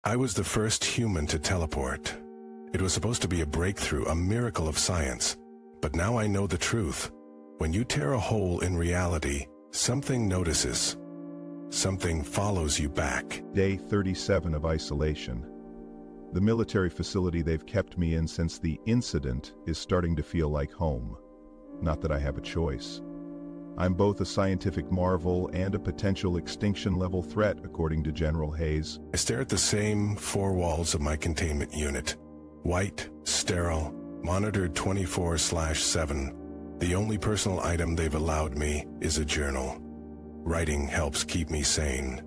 I was the first human to teleport. It was supposed to be a breakthrough, a miracle of science. But now I know the truth. When you tear a hole in reality, something notices. Something follows you back. Day 37 of isolation. The military facility they've kept me in since the incident is starting to feel like home. Not that I have a choice. I'm both a scientific marvel and a potential extinction-level threat, according to General Hayes. I stare at the same four walls of my containment unit. White, sterile, monitored 24/7. The only personal item they've allowed me is a journal. Writing helps keep me sane.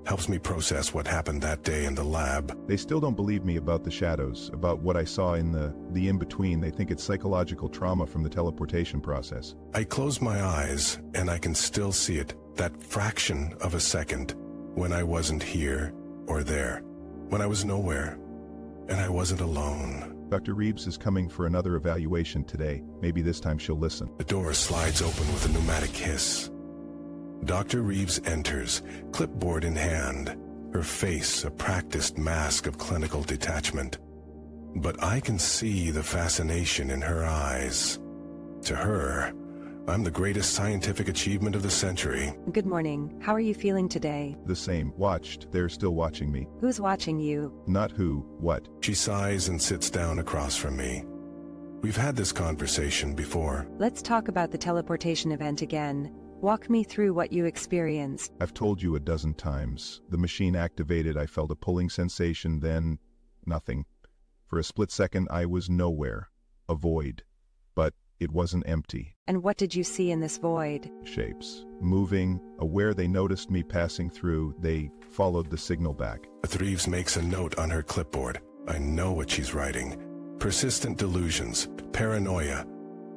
Helps me process what happened that day in the lab. They still don't believe me about the shadows, about what I saw in the in-between. They think it's psychological trauma from the teleportation process. I close my eyes, and I can still see it, that fraction of a second, when I wasn't here or there, when I was nowhere, and I wasn't alone. Dr. Reeves is coming for another evaluation today. Maybe this time she'll listen. The door slides open with a pneumatic hiss. Dr. Reeves enters, clipboard in hand, her face a practiced mask of clinical detachment. But I can see the fascination in her eyes. To her, I'm the greatest scientific achievement of the century. Good morning. How are you feeling today? The same. Watched. They're still watching me. Who's watching you? Not who, what. She sighs and sits down across from me. We've had this conversation before. Let's talk about the teleportation event again. Walk me through what you experienced. I've told you a dozen times. The machine activated, I felt a pulling sensation, then nothing. For a split second, I was nowhere. A void. But it wasn't empty. And what did you see in this void? Shapes. Moving. Aware they noticed me passing through, they followed the signal back. Reeves makes a note on her clipboard. I know what she's writing. Persistent delusions, paranoia,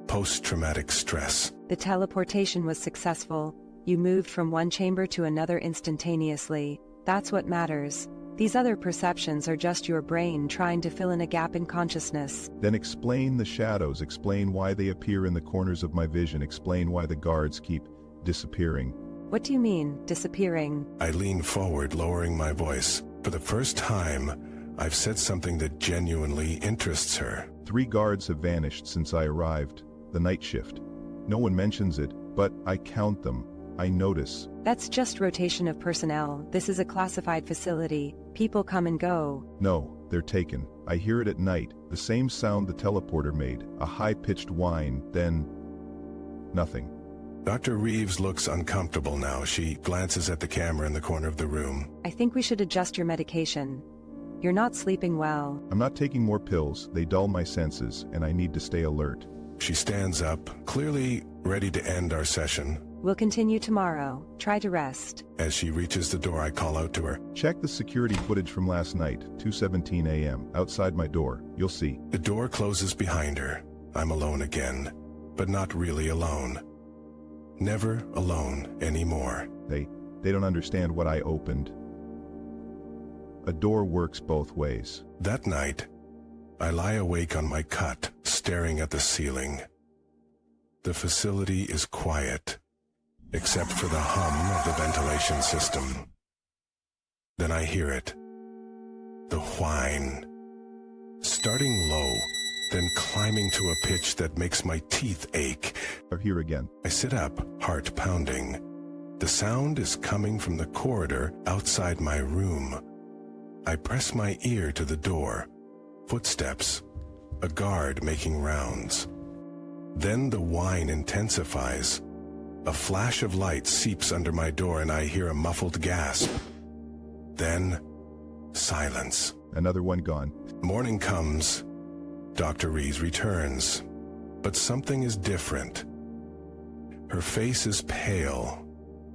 post-traumatic stress. The teleportation was successful. You moved from one chamber to another instantaneously. That's what matters. These other perceptions are just your brain trying to fill in a gap in consciousness. Then explain the shadows, explain why they appear in the corners of my vision, explain why the guards keep disappearing. What do you mean, disappearing? I lean forward, lowering my voice. For the first time, I've said something that genuinely interests her. 3 guards have vanished since I arrived. The night shift. No one mentions it, but I count them. I notice. That's just rotation of personnel. This is a classified facility. People come and go. No, they're taken. I hear it at night. The same sound the teleporter made. A high-pitched whine, then nothing. Dr. Reeves looks uncomfortable now. She glances at the camera in the corner of the room. I think we should adjust your medication. You're not sleeping well. I'm not taking more pills. They dull my senses, and I need to stay alert. She stands up, clearly ready to end our session. We'll continue tomorrow. Try to rest. As she reaches the door, I call out to her. Check the security footage from last night, 2:17 a.m., outside my door. You'll see. The door closes behind her. I'm alone again, but not really alone. Never alone anymore. They don't understand what I opened. A door works both ways. That night, I lie awake on my cot, staring at the ceiling. The facility is quiet, except for the hum of the ventilation system. Then I hear it. The whine. Starting low, then climbing to a pitch that makes my teeth ache. They're here again. I sit up, heart pounding. The sound is coming from the corridor outside my room. I press my ear to the door. Footsteps. A guard making rounds. Then the whine intensifies. A flash of light seeps under my door and I hear a muffled gasp. Then, silence. Another one gone. Morning comes. Dr. Reeves returns. But something is different. Her face is pale,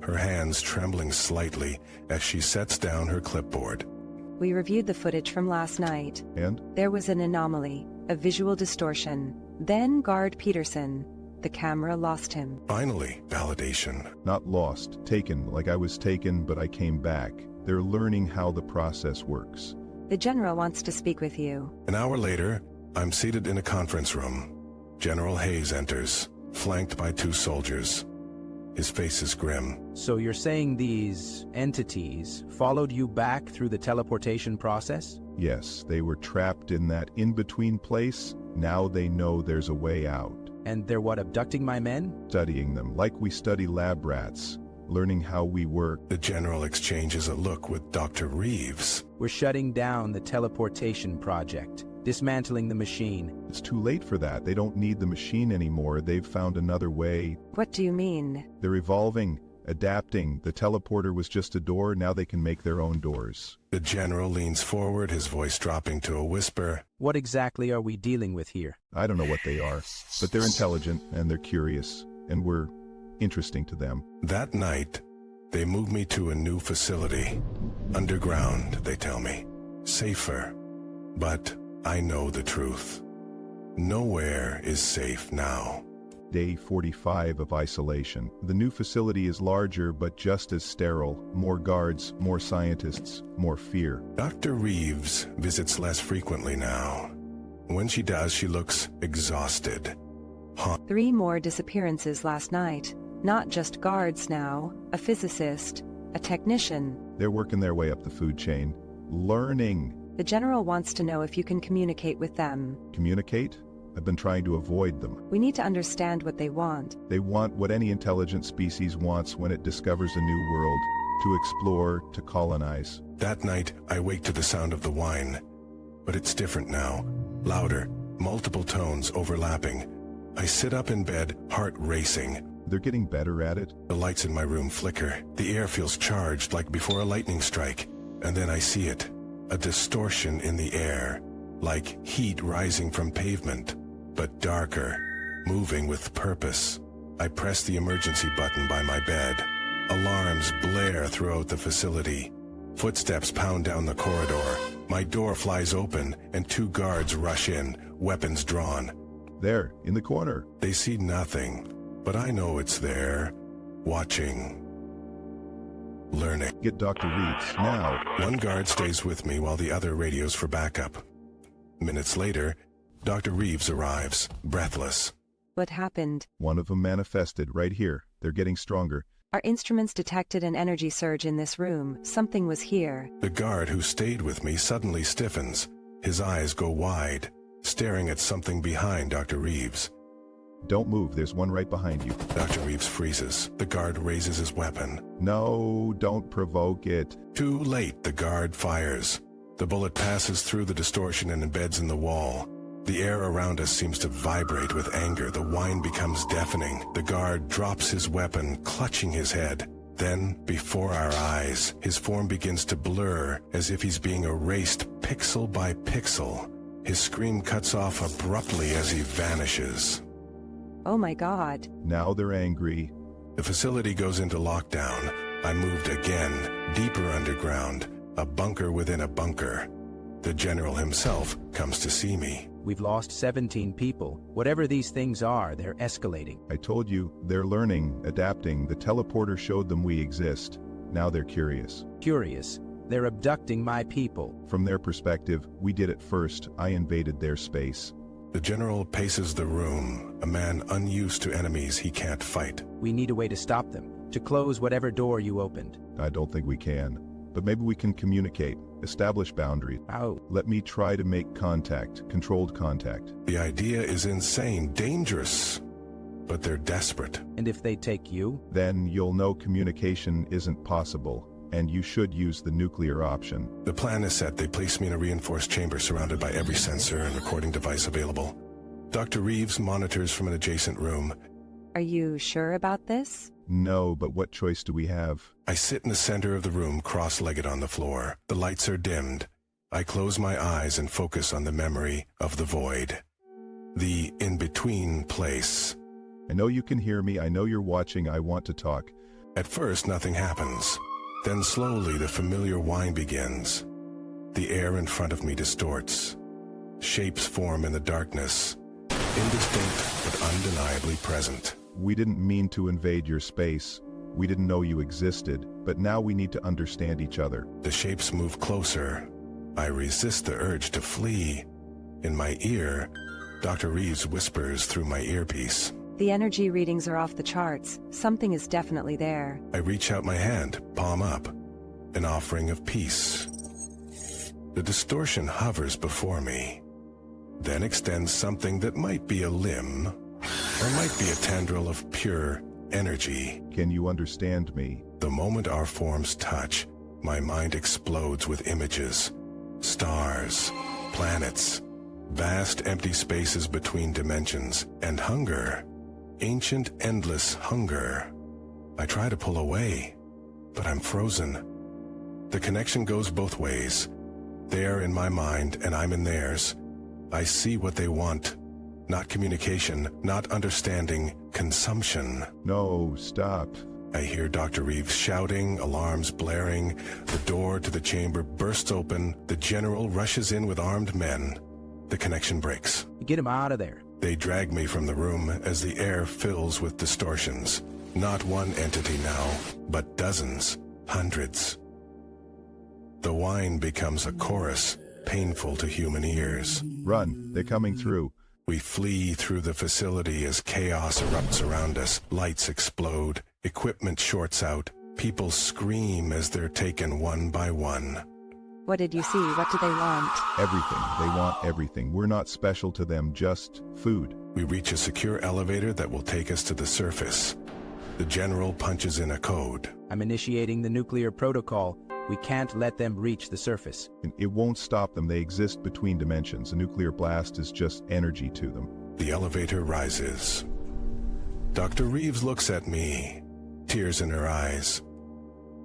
her hands trembling slightly as she sets down her clipboard. We reviewed the footage from last night. And? There was an anomaly, a visual distortion. Then guard Peterson. The camera lost him. Finally, validation. Not lost, taken, like I was taken, but I came back. They're learning how the process works. The general wants to speak with you. An hour later, I'm seated in a conference room. General Hayes enters, flanked by 2 soldiers. His face is grim. So you're saying these entities followed you back through the teleportation process? Yes, they were trapped in that in-between place. Now they know there's a way out. And they're what, abducting my men? Studying them, like we study lab rats, learning how we work. The General exchanges a look with Dr. Reeves. We're shutting down the teleportation project, dismantling the machine. It's too late for that. They don't need the machine anymore. They've found another way. What do you mean? They're evolving, adapting. The teleporter was just a door. Now they can make their own doors. The General leans forward, his voice dropping to a whisper. What exactly are we dealing with here? I don't know what they are, but they're intelligent and they're curious, and we're interesting to them. That night, they move me to a new facility. Underground, they tell me. Safer. But I know the truth. Nowhere is safe now. Day 45 of isolation. The new facility is larger but just as sterile. More guards, more scientists, more fear. Dr. Reeves visits less frequently now. When she does, she looks exhausted. 3 more disappearances last night. Not just guards now, a physicist, a technician. They're working their way up the food chain. Learning. The General wants to know if you can communicate with them. Communicate? I've been trying to avoid them. We need to understand what they want. They want what any intelligent species wants when it discovers a new world. To explore, to colonize. That night, I wake to the sound of the wine. But it's different now. Louder, multiple tones overlapping. I sit up in bed, heart racing. They're getting better at it. The lights in my room flicker. The air feels charged like before a lightning strike. And then I see it. A distortion in the air. Like heat rising from pavement. But darker. Moving with purpose. I press the emergency button by my bed. Alarms blare throughout the facility. Footsteps pound down the corridor. My door flies open and 2 guards rush in, weapons drawn. There, in the corner. They see nothing, but I know it's there, watching, learning. Get Dr. Reeves, now. One guard stays with me while the other radios for backup. Minutes later, Dr. Reeves arrives, breathless. What happened? One of them manifested right here. They're getting stronger. Our instruments detected an energy surge in this room. Something was here. The guard who stayed with me suddenly stiffens. His eyes go wide, staring at something behind Dr. Reeves. Don't move, there's one right behind you. Dr. Reeves freezes. The guard raises his weapon. No, don't provoke it. Too late, the guard fires. The bullet passes through the distortion and embeds in the wall. The air around us seems to vibrate with anger. The whine becomes deafening. The guard drops his weapon, clutching his head. Then, before our eyes, his form begins to blur, as if he's being erased pixel by pixel. His scream cuts off abruptly as he vanishes. Oh my God. Now they're angry. The facility goes into lockdown. I moved again, deeper underground, a bunker within a bunker. The General himself comes to see me. We've lost 17 people. Whatever these things are, they're escalating. I told you, they're learning, adapting. The teleporter showed them we exist. Now they're curious. Curious. They're abducting my people. From their perspective, we did it first. I invaded their space. The General paces the room, a man unused to enemies he can't fight. We need a way to stop them, to close whatever door you opened. I don't think we can. But maybe we can communicate, establish boundaries. How? Let me try to make contact, controlled contact. The idea is insane, dangerous, but they're desperate. And if they take you? Then you'll know communication isn't possible, and you should use the nuclear option. The plan is set. They place me in a reinforced chamber surrounded by every sensor and recording device available. Dr. Reeves monitors from an adjacent room. Are you sure about this? No, but what choice do we have? I sit in the center of the room, cross-legged on the floor. The lights are dimmed. I close my eyes and focus on the memory of the void. The in-between place. I know you can hear me. I know you're watching. I want to talk. At first, nothing happens. Then slowly, the familiar whine begins. The air in front of me distorts. Shapes form in the darkness. Indistinct, but undeniably present. We didn't mean to invade your space. We didn't know you existed, but now we need to understand each other. The shapes move closer. I resist the urge to flee. In my ear, Dr. Reeves whispers through my earpiece. The energy readings are off the charts. Something is definitely there. I reach out my hand, palm up, an offering of peace. The distortion hovers before me, then extends something that might be a limb, or might be a tendril of pure energy. Can you understand me? The moment our forms touch, my mind explodes with images. Stars, planets, vast empty spaces between dimensions, and hunger. Ancient, endless hunger. I try to pull away, but I'm frozen. The connection goes both ways. They're in my mind and I'm in theirs. I see what they want. Not communication, not understanding, consumption. No, stop. I hear Dr. Reeves shouting, alarms blaring. The door to the chamber bursts open. The general rushes in with armed men. The connection breaks. Get him out of there. They drag me from the room as the air fills with distortions. Not one entity now, but dozens, hundreds. The whine becomes a chorus, painful to human ears. Run, they're coming through. We flee through the facility as chaos erupts around us. Lights explode, equipment shorts out. People scream as they're taken one by one. What did you see? What do they want? Everything. They want everything. We're not special to them, just food. We reach a secure elevator that will take us to the surface. The general punches in a code. I'm initiating the nuclear protocol. We can't let them reach the surface. And it won't stop them. They exist between dimensions. A nuclear blast is just energy to them. The elevator rises. Dr. Reeves looks at me, tears in her eyes.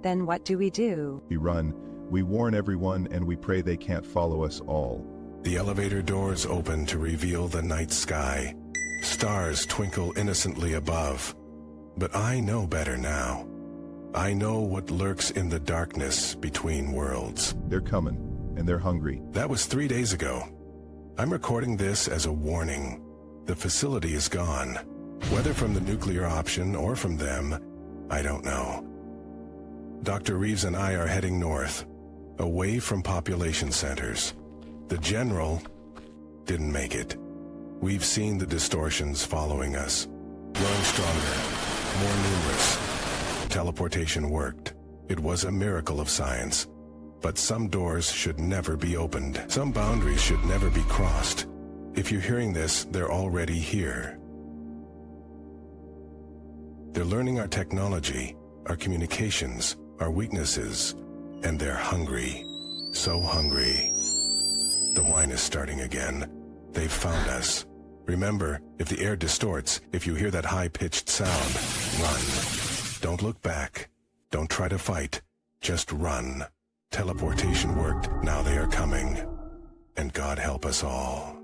Then what do we do? We run. We warn everyone, and we pray they can't follow us all. The elevator doors open to reveal the night sky. Stars twinkle innocently above. But I know better now. I know what lurks in the darkness between worlds. They're coming, and they're hungry. That was 3 days ago. I'm recording this as a warning. The facility is gone. Whether from the nuclear option or from them, I don't know. Dr. Reeves and I are heading north, away from population centers. The general didn't make it. We've seen the distortions following us, growing stronger, more numerous. Teleportation worked. It was a miracle of science. But some doors should never be opened. Some boundaries should never be crossed. If you're hearing this, they're already here. They're learning our technology, our communications, our weaknesses, and they're hungry. So hungry. The whine is starting again. They've found us. Remember, if the air distorts, if you hear that high-pitched sound, run. Don't look back. Don't try to fight. Just run. Teleportation worked. Now they are coming. And God help us all.